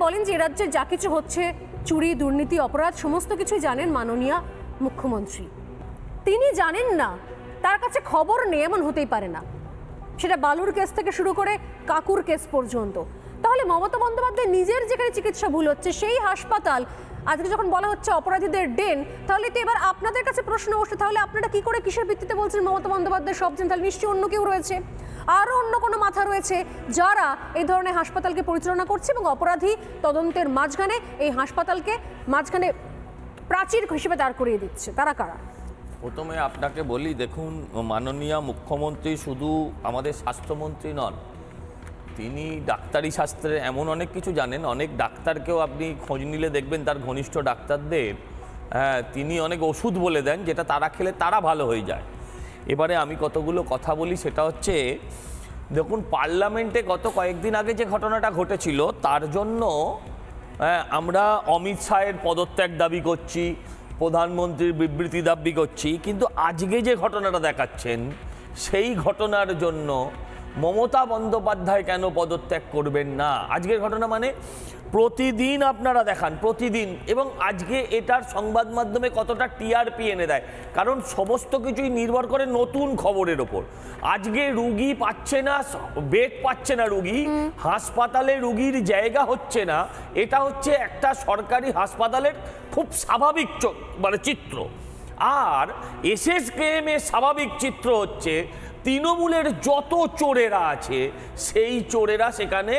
বলেন যে রাজ্যে যা কিছু হচ্ছে চুরি দুর্নীতি অপরাধ সমস্ত কিছুই জানেন মাননীয় মুখ্যমন্ত্রী। তিনি জানেন না, তার কাছে খবর নেই এমন হতেই পারে না, সেটা বালুর কেস থেকে শুরু করে কাকুর কেস পর্যন্ত। তাহলে মমতা বন্দ্যোপাধ্যায় নিজের যেখানে চিকিৎসা ভুল হচ্ছে সেই হাসপাতাল আজকে যখন বলা হচ্ছে অপরাধীদের ডেন, তাহলে তো এবার আপনাদের কাছে প্রশ্ন উঠছে, তাহলে আপনারা কি করে কিসের ভিত্তিতে বলছেন মমতা বন্দ্যোপাধ্যায় সব জানেন? তাহলে নিশ্চয়ই অন্য কেউ রয়েছে, আরও অন্য কোনো মাথা রয়েছে যারা এই ধরনের হাসপাতালকে পরিচালনা করছে এবং অপরাধী তদন্তের মাঝখানে এই হাসপাতালকে মাঝখানে প্রাচীর হিসেবে দাঁড় করিয়ে দিচ্ছে। তারা কারা? প্রথমে আপনাকে বলি, দেখুন, মাননীয় মুখ্যমন্ত্রী শুধু আমাদের স্বাস্থ্যমন্ত্রী নন, তিনি ডাক্তারি শাস্ত্রে এমন অনেক কিছু জানেন। অনেক ডাক্তারকেও আপনি খোঁজ নিলে দেখবেন তার ঘনিষ্ঠ ডাক্তারদের তিনি অনেক ওষুধ বলে দেন যেটা তারা খেলে তারা ভালো হয়ে যায়। এবারে আমি কতগুলো কথা বলি, সেটা হচ্ছে, দেখুন, পার্লামেন্টে গত কয়েকদিন আগে যে ঘটনাটা ঘটেছিল তার জন্য আমরা অমিত শাহের পদত্যাগ দাবি করছি, প্রধানমন্ত্রীর বিবৃতি দাবি করছি, কিন্তু আজকে যে ঘটনাটা দেখাচ্ছেন সেই ঘটনার জন্য মমতা বন্দ্যোপাধ্যায় কেন পদত্যাগ করবেন না? আজকের ঘটনা মানে প্রতিদিন আপনারা দেখান, প্রতিদিন, এবং আজকে এটার সংবাদ মাধ্যমে কতটা টিআরপি এনে দেয়, কারণ সমস্ত কিছুই নির্ভর করে নতুন খবরের ওপর। আজকে রুগী পাচ্ছে না, বেড পাচ্ছে না রুগী, হাসপাতালে রুগীর জায়গা হচ্ছে না, এটা হচ্ছে একটা সরকারি হাসপাতালের খুব স্বাভাবিক মানে চিত্র। আর এসএসকেএম এর স্বাভাবিক চিত্র হচ্ছে তৃণমূলের যত চোরেরা আছে সেই চোরেরা সেখানে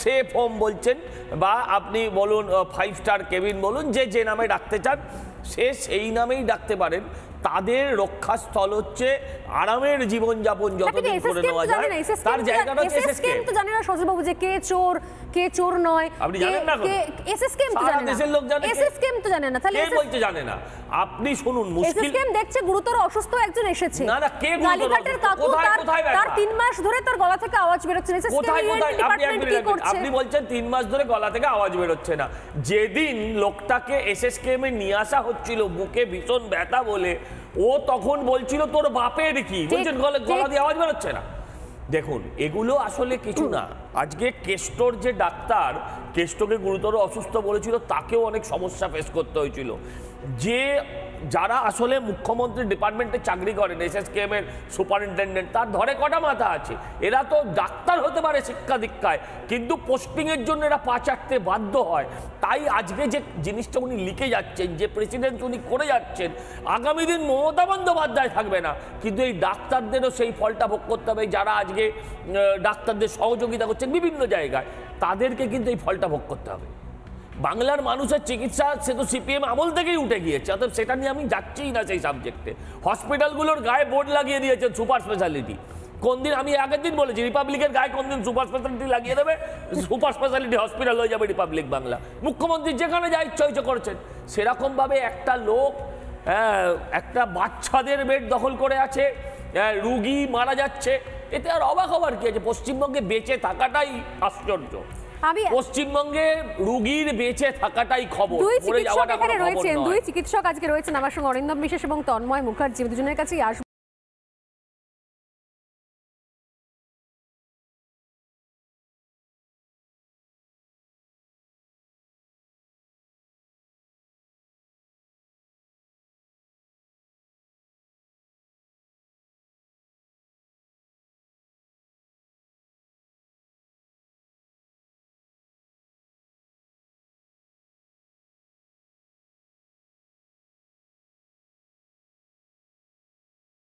সেফ হোম বলছেন, বা আপনি বলুন 5 স্টার কেবিন বলুন, যে নামে ডাকতে চান সে সেই নামেই ডাকতে পারেন। তাদের রক্ষাস্থল হচ্ছে আরামের জীবনযাপন যতদিন করে নেওয়া যায়, তার জায়গাটা হচ্ছে এসএসকেএম। তো জানেন না সজলবাবু যে কে চোর কে চোর নয়, আপনি জানেন না? এসএসকেএম তো জানেন না, দেশের লোক জানে, এসএসকেএম তো জানেন না, তাহলে কে বলতে জানে না? আপনি শুনুন, মুশকিল এসএসকেএম দেখছে গুরুতর অসুস্থ একজন এসেছে, না না, কে গালিঘাটের কাকু, তার 3 মাস ধরে তার গলা থেকে আওয়াজ বেরোচ্ছে না, আপনি বলছেন 3 মাস ধরে গলা থেকে আওয়াজ বেরোচ্ছে না। যেদিন লোকটাকে এসএসকেএম এ নিয়ে আসা হচ্ছিল বুকে ভীষণ ব্যথা বলে, ও তখন বলছিল তোর বাপের কি, বলছেন গলা দিয়ে আওয়াজ বেরোচ্ছে না। দেখুন, এগুলো আসলে কিছু না। আজকে কেষ্টর যে ডাক্তার কেষ্টকে গুরুতর অসুস্থ বলেছিল, তাকেও অনেক সমস্যা ফেস করতে হয়েছিল। যে যারা আসলে মুখ্যমন্ত্রীর ডিপার্টমেন্টে চাকরি করেন, এসএসকেএম এর সুপারিনটেন্ডেন্ট, তার ধরে কটা মাথা আছে? এরা তো ডাক্তার হতে পারে শিক্ষা দীক্ষায়, কিন্তু পোস্টিংয়ের জন্য এরা পা চাটতে বাধ্য হয়। তাই আজকে যে জিনিসটা উনি লিখে যাচ্ছেন, যে প্রেসিডেন্ট উনি করে যাচ্ছেন, আগামী দিন মমতা বন্দ্যোপাধ্যায় থাকবে না, কিন্তু এই ডাক্তারদেরও সেই ফলটা ভোগ করতে হবে। যারা আজকে ডাক্তারদের সহযোগিতা করছেন বিভিন্ন জায়গায়, তাদেরকে কিন্তু এই ফলটা ভোগ করতে হবে। বাংলার মানুষের চিকিৎসা সে তো সিপিএম আমল থেকেই উঠে গিয়েছে, অর্থাৎ সেটা নিয়ে আমি যাচ্ছিই না সেই সাবজেক্টে। হসপিটালগুলোর গায়ে বোর্ড লাগিয়ে দিয়েছে সুপার স্পেশালিটি। কোন দিন, আমি আগের দিন বলেছি, রিপাবলিকের গায়ে কোন দিন সুপার স্পেশালিটি লাগিয়ে দেবে, সুপার স্পেশালিটি হসপিটাল হয়ে যাবে রিপাবলিক বাংলা। মুখ্যমন্ত্রী যেখানে যা ইচ্ছা ইচ্ছা করেছেন, সেরকমভাবে একটা লোক একটা বাচ্চাদের বেড দখল করে আছে, রুগী মারা যাচ্ছে, এতে আর অবাক হবার কি আছে? পশ্চিমবঙ্গে বেঁচে থাকাটাই আশ্চর্য, পশ্চিমবঙ্গে রুগীর বেঁচে থাকাটাই খবর। দুই চিকিৎসক আজকে রয়েছেন আমার সঙ্গে, অরিন্দম বিশ্বাস এবং তন্ময় মুখার্জি, দুজনের কাছেই আসবে।